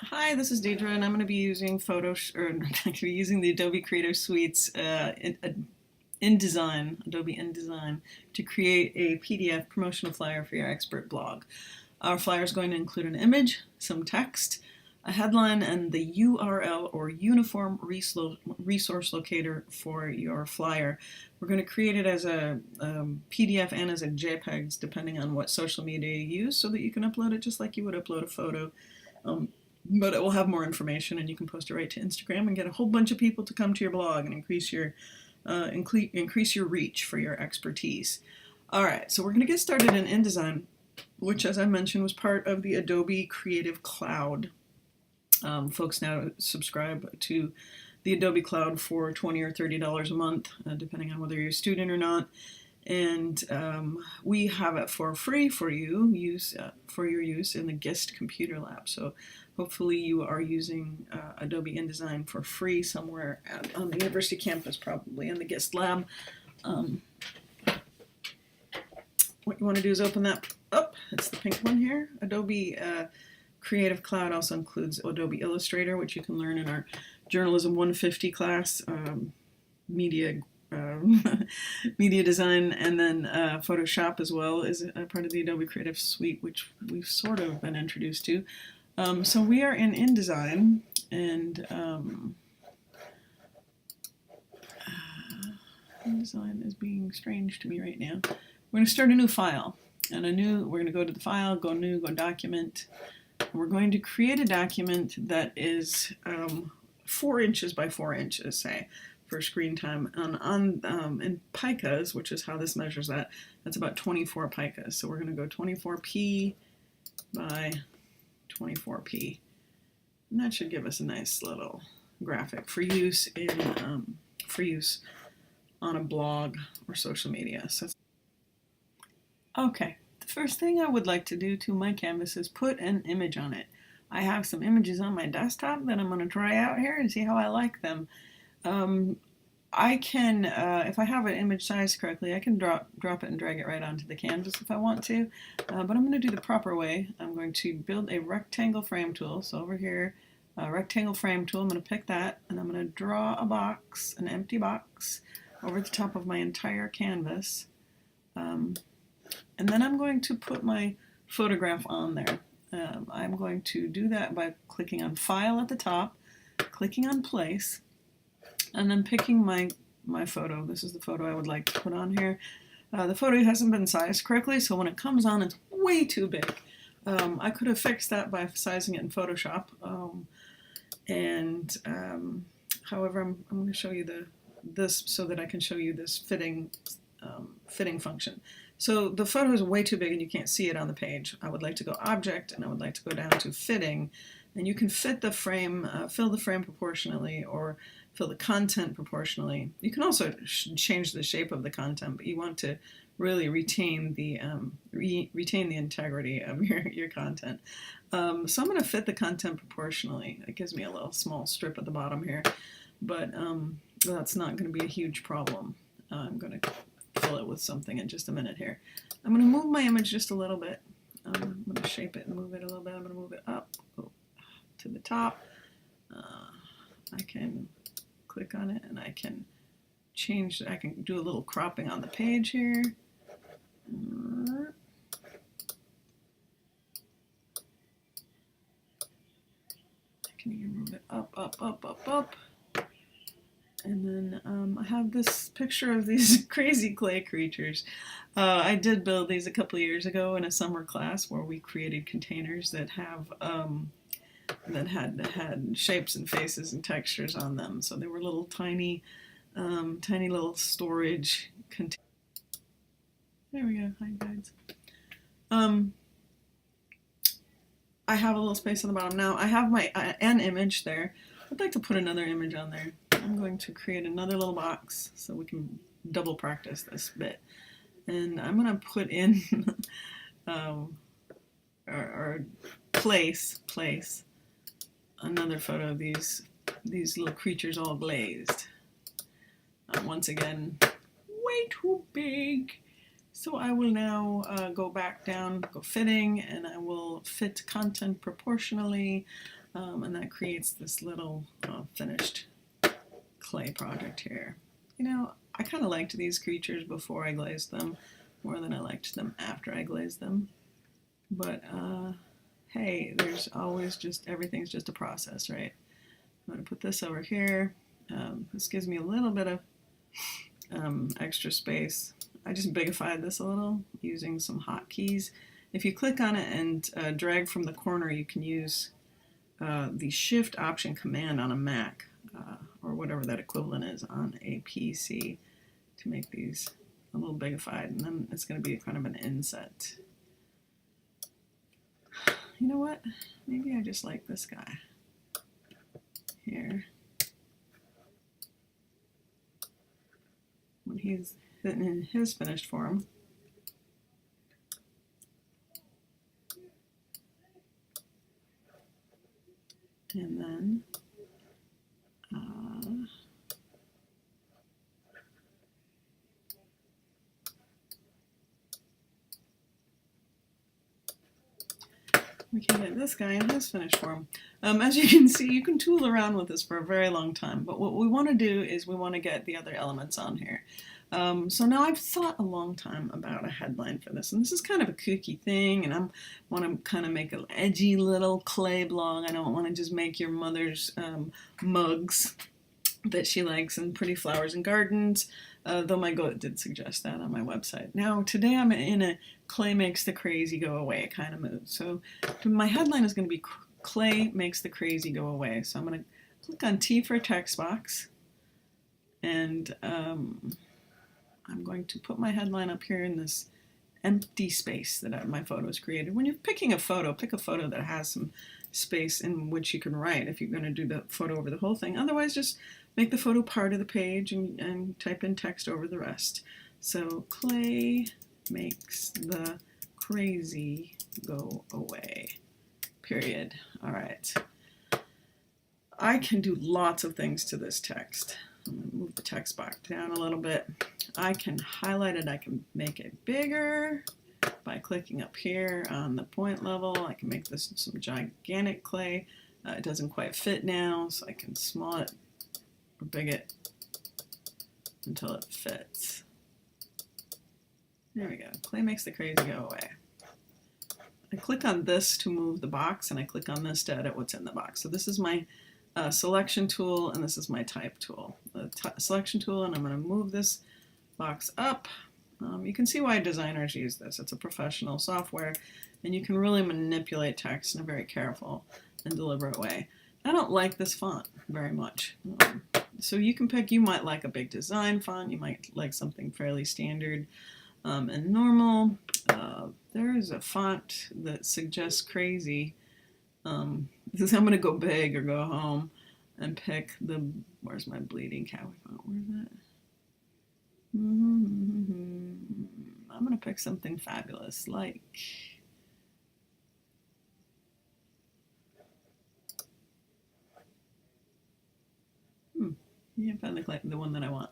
Hi, this is Deidre, and I'm going to be using the Adobe Creative Suite's Adobe InDesign, to create a PDF promotional flyer for your expert blog. Our flyer is going to include an image, some text, a headline, and the URL or Uniform Resource Locator for your flyer. We're going to create it as a PDF and as a JPEG, depending on what social media you use, so that you can upload it just like you would upload a photo. But it will have more information, and you can post it right to Instagram and get a whole bunch of people to come to your blog and increase your reach for your expertise. All right, so we're going to get started in InDesign, which, as I mentioned, was part of the Adobe Creative Cloud. Folks now subscribe to the Adobe Cloud for $20 or $30 a month, depending on whether you're a student or not. And we have it for free for your use in the GIST Computer Lab. So hopefully you are using Adobe InDesign for free somewhere on the university campus, probably in the GIST Lab. What you want to do is open that up. It's the pink one here. Adobe Creative Cloud also includes Adobe Illustrator, which you can learn in our Journalism 150 class, media design, and then Photoshop as well is a part of the Adobe Creative Suite, which we've sort of been introduced to. So we are in InDesign, and InDesign is being strange to me right now. We're going to start a new file, and we're going to go to the file, go new, go document. We're going to create a document that is 4 inches by 4 inches, say, for screen time. In picas, which is how this measures that's about 24 picas. So we're going to go 24p by 24p. And that should give us a nice little graphic for use on a blog or social media. So, okay, the first thing I would like to do to my canvas is put an image on it. I have some images on my desktop that I'm going to try out here and see how I like them. I can, if I have an image sized correctly, I can drop it and drag it right onto the canvas if I want to, but I'm going to do the proper way. I'm going to build a rectangle frame tool. So over here, rectangle frame tool, I'm going to pick that, and I'm going to draw a box, an empty box, over the top of my entire canvas. And then I'm going to put my photograph on there. I'm going to do that by clicking on File at the top, clicking on Place, and then picking my photo. This is the photo I would like to put on here. The photo hasn't been sized correctly, so when it comes on, it's way too big. I could have fixed that by sizing it in Photoshop. However, I'm going to show you this so that I can show you this fitting function. So the photo is way too big and you can't see it on the page. I would like to go Object, and I would like to go down to Fitting, and you can fit the frame, fill the frame proportionally, or fill the content proportionally. You can also change the shape of the content, but you want to really retain the integrity of your content. So I'm going to fit the content proportionally. It gives me a little small strip at the bottom here, but that's not going to be a huge problem. I'm going to fill it with something in just a minute here. I'm going to move my image just a little bit. I'm going to shape it and move it a little bit. I'm going to move it up to the top. I can click on it and I can change. I can do a little cropping on the page here. I can even move it up. And then I have this picture of these crazy clay creatures. I did build these a couple of years ago in a summer class where we created containers that had shapes and faces and textures on them. So they were little tiny little storage containers. There we go. Hi guys. I have a little space on the bottom now. I have my an image there. I'd like to put another image on there. I'm going to create another little box so we can double practice this bit. And I'm going to put in or place another photo of these little creatures all glazed. Once again, way too big. So I will now go back down, go fitting, and I will fit content proportionally. And that creates this little finished clay project here. You know, I kind of liked these creatures before I glazed them more than I liked them after I glazed them. But hey, there's always everything's just a process, right? I'm going to put this over here. This gives me a little bit of extra space. I just bigified this a little using some hotkeys. If you click on it and drag from the corner, you can use the Shift Option Command on a Mac or whatever that equivalent is on a PC to make these a little bigified, and then it's going to be kind of an inset. You know what? Maybe I just like this guy here. When he's in his finished form. And then we can get this guy in his finished form. As you can see, you can tool around with this for a very long time, but what we want to do is we want to get the other elements on here. So now I've thought a long time about a headline for this, and this is kind of a kooky thing, and I want to kind of make an edgy little clay blog. I don't want to just make your mother's mugs that she likes and pretty flowers and gardens, though my goat did suggest that on my website. Now, today I'm in a clay makes the crazy go away kind of mood. So my headline is going to be clay makes the crazy go away. So I'm going to click on T for a text box, and I'm going to put my headline up here in this empty space that my photo has created. When you're picking a photo, pick a photo that has some space in which you can write if you're going to do the photo over the whole thing. Otherwise, just make the photo part of the page and type in text over the rest. So clay makes the crazy go away, period. All right. I can do lots of things to this text. I'm going to move the text box down a little bit. I can highlight it. I can make it bigger by clicking up here on the point level. I can make this some gigantic clay. It doesn't quite fit now, so I can small it or big it until it fits. There we go. Clay makes the crazy go away. I click on this to move the box, and I click on this to edit what's in the box. So this is my selection tool, and this is my type tool. The selection tool, and I'm going to move this box up. You can see why designers use this. It's a professional software, and you can really manipulate text in a very careful and deliberate way. I don't like this font very much. So you can pick, you might like a big design font, you might like something fairly standard and normal. There is a font that suggests crazy. I'm going to go big or go home and pick the, where's my bleeding cow font? Where's that? I'm going to pick something fabulous like yeah, finally the one that I want.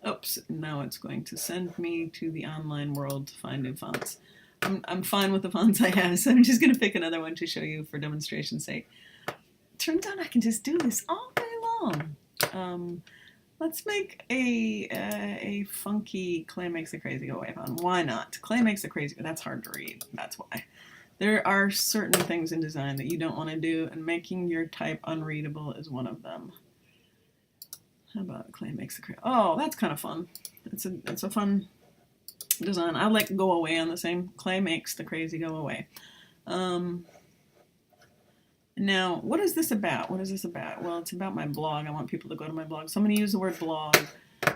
Oops, now it's going to send me to the online world to find new fonts. I'm fine with the fonts I have, so I'm just going to pick another one to show you for demonstration's sake. Turns out I can just do this all day long. Let's make a funky clay makes the crazy go away font. Why not? Clay makes the crazy, that's hard to read, that's why. There are certain things in design that you don't want to do, and making your type unreadable is one of them. How about clay makes the crazy? Oh, that's kind of fun. It's a fun design. I like go away on the same. Clay makes the crazy go away. Now, what is this about? What is this about? Well, it's about my blog. I want people to go to my blog. So I'm going to use the word blog,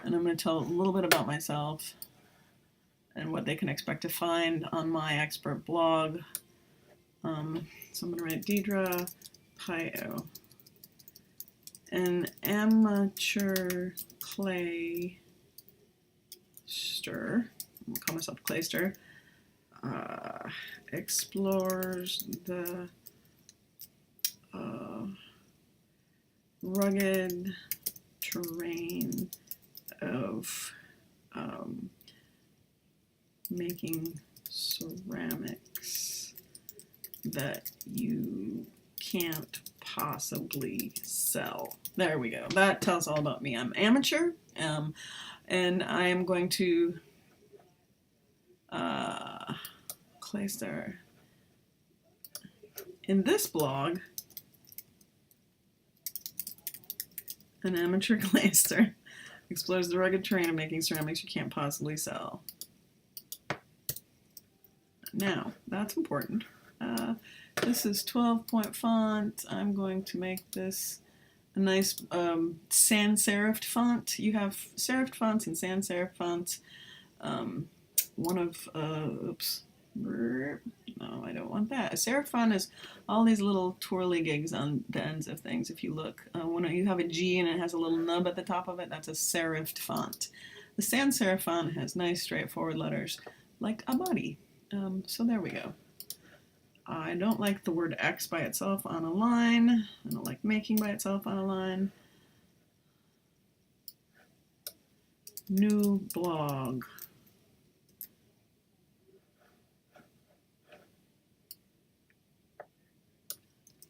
and I'm going to tell a little bit about myself and what they can expect to find on my expert blog. So I'm going to write Deidre Pio, an amateur clayster. I'm going to call myself Clayster. Explores the rugged terrain of making ceramics that you can't possibly sell. There we go. That tells all about me. I'm amateur, and I am going to Clayster. In this blog, an amateur Clayster explores the rugged terrain of making ceramics you can't possibly sell. Now, that's important. This is 12-point font. I'm going to make this a nice sans serifed font. You have serifed fonts and sans serif fonts. One of, oops, no, I don't want that. A serif font is all these little twirly-gigs on the ends of things. If you look, when you have a G and it has a little nub at the top of it, that's a serifed font. The sans serif font has nice straightforward letters like a body. So there we go. I don't like the word X by itself on a line. I don't like making by itself on a line. New blog.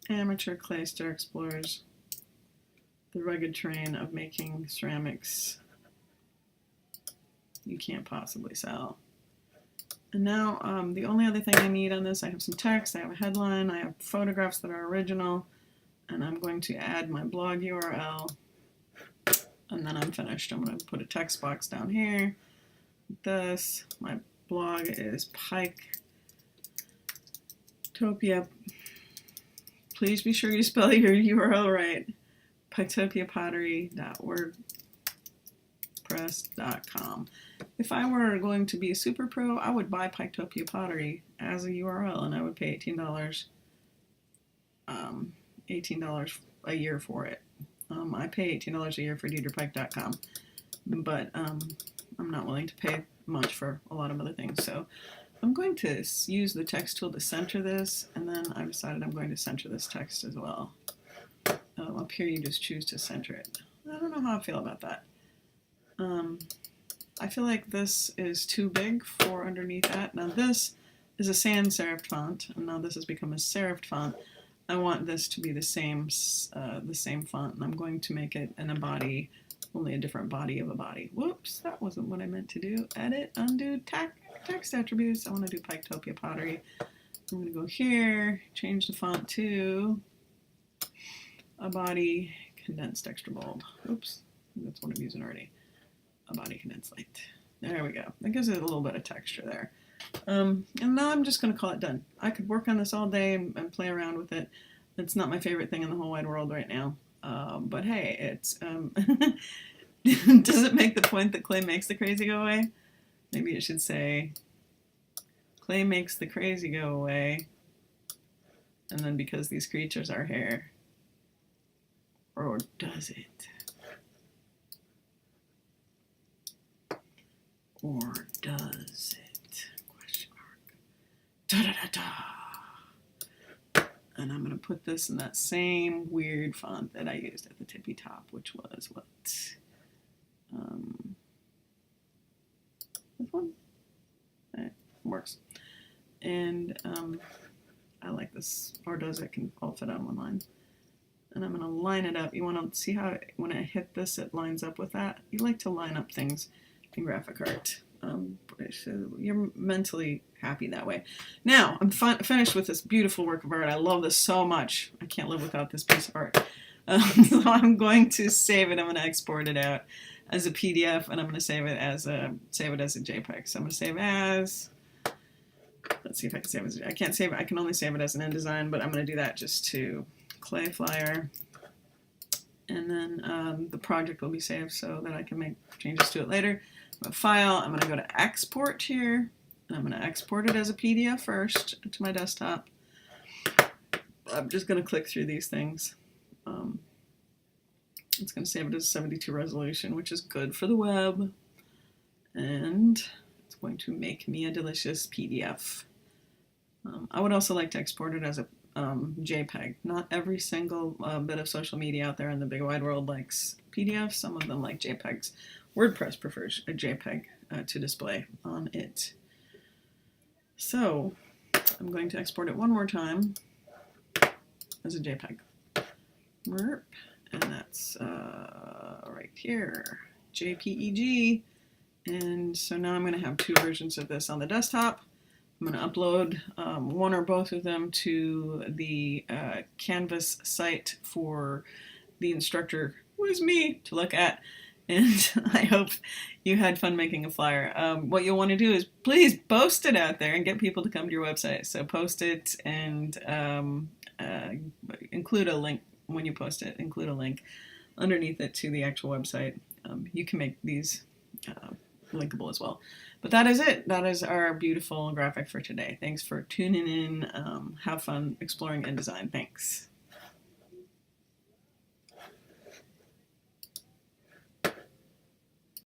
Amateur Clayster explores the rugged terrain of making ceramics you can't possibly sell. And now the only other thing I need on this, I have some text, I have a headline, I have photographs that are original, and I'm going to add my blog URL, and then I'm finished. I'm going to put a text box down here. This, my blog is Piketopia. Please be sure you spell your URL right. piketopiapottery.wordpress.com. If I were going to be a super pro, I would buy Piketopia Pottery as a URL, and I would pay $18 a year for it. I pay $18 a year for DeidrePike.com, but I'm not willing to pay much for a lot of other things. So I'm going to use the text tool to center this, and then I've decided I'm going to center this text as well. Up here you just choose to center it. I don't know how I feel about that. I feel like this is too big for underneath that. Now this is a sans serif font, and now this has become a serifed font. I want this to be the same font, and I'm going to make it in a body, only a different body of a body. Whoops, that wasn't what I meant to do. Edit, undo, text attributes. I want to do Piketopia Pottery. I'm going to go here, change the font to a body condensed extra bold. Oops, that's what I'm using already. A body condensed light. There we go. That gives it a little bit of texture there. And now I'm just going to call it done. I could work on this all day and play around with it. It's not my favorite thing in the whole wide world right now. But hey, it's does it make the point that clay makes the crazy go away? Maybe it should say clay makes the crazy go away, and then because these creatures are here. Or does it? Or does it? Question mark. Da da da da. And I'm going to put this in that same weird font that I used at the tippy top, which was what? This one? It works. And I like this. Or does it? Can all fit on one line. And I'm going to line it up. You want to see how when I hit this, it lines up with that. You like to line up things in graphic art. So you're mentally happy that way. Now, I'm finished with this beautiful work of art. I love this so much. I can't live without this piece of art. So I'm going to save it. I'm going to export it out as a PDF, and I'm going to save it as a JPEG. So I'm going to save as. Let's see if I can save it. I can't save it. I can only save it as an Indesign, but I'm going to do that just to clay flyer, and then the project will be saved so that I can make changes to it later. A file, I'm going to go to export here, and I'm going to export it as a PDF first to my desktop. I'm just going to click through these things. It's going to save it as 72 resolution, which is good for the web, and it's going to make me a delicious PDF. I would also like to export it as a JPEG. Not every single bit of social media out there in the big wide world likes PDFs. Some of them like JPEGs. WordPress prefers a JPEG to display on it. So I'm going to export it one more time as a JPEG. and that's right here, JPEG. And so now I'm going to have two versions of this on the desktop. I'm going to upload one or both of them to the Canvas site for the instructor, who is me, to look at. And I hope you had fun making a flyer. What you'll want to do is please post it out there and get people to come to your website. So post it and include a link when you post it. Include a link underneath it to the actual website. You can make these linkable as well. But that is it. That is our beautiful graphic for today. Thanks for tuning in. Have fun exploring InDesign. Thanks.